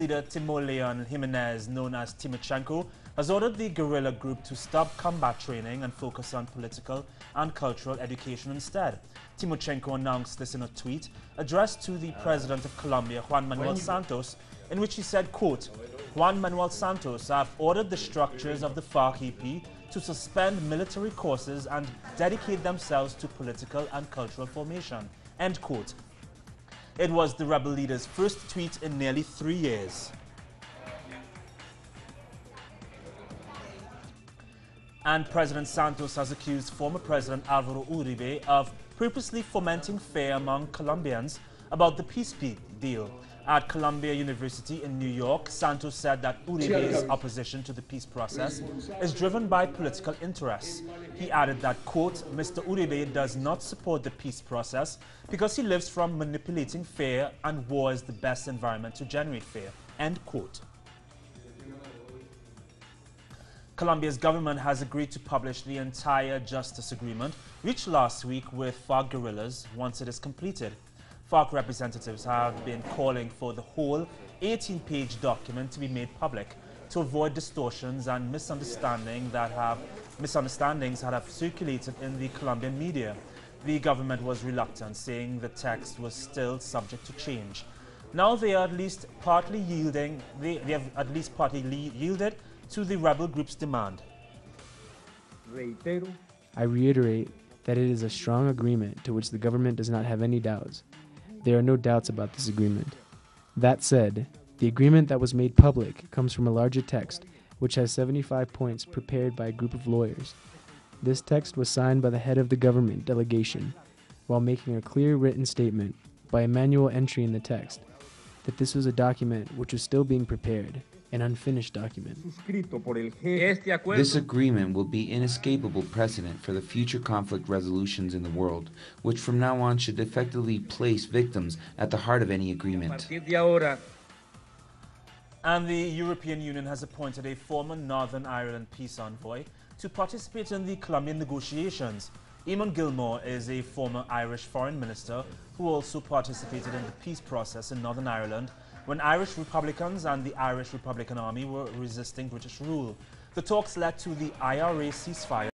Leader Timoleon Jimenez, known as Timochenco, has ordered the guerrilla group to stop combat training and focus on political and cultural education instead. Timochenco announced this in a tweet addressed to the President of Colombia, Juan Manuel Santos, in which he said, quote, "Juan Manuel Santos, I have ordered the structures of the FARC-EP to suspend military courses and dedicate themselves to political and cultural formation," end quote. It was the rebel leader's first tweet in nearly 3 years. And President Santos has accused former President Alvaro Uribe of purposely fomenting fear among Colombians about the peace deal. At Columbia University in New York, Santos said that Uribe's opposition to the peace process is driven by political interests. He added that, quote, "Mr. Uribe does not support the peace process because he lives from manipulating fear, and war is the best environment to generate fear," end quote. Colombia's government has agreed to publish the entire justice agreement reached last week with FARC guerrillas once it is completed. FARC representatives have been calling for the whole 18-page document to be made public to avoid distortions and misunderstandings that have circulated in the Colombian media. The government was reluctant, saying the text was still subject to change. Now they are at least partly yielding. They have at least partly yielded to the rebel group's demand. I reiterate that it is a strong agreement to which the government does not have any doubts. There are no doubts about this agreement. That said, the agreement that was made public comes from a larger text, which has 75 points prepared by a group of lawyers. This text was signed by the head of the government delegation, while making a clear written statement by a manual entry in the text that this was a document which was still being prepared, an unfinished document. This agreement will be inescapable precedent for the future conflict resolutions in the world, which from now on should effectively place victims at the heart of any agreement. And the European Union has appointed a former Northern Ireland peace envoy to participate in the Colombian negotiations. Eamon Gilmore is a former Irish foreign minister who also participated in the peace process in Northern Ireland when Irish Republicans and the Irish Republican Army were resisting British rule. The talks led to the IRA ceasefire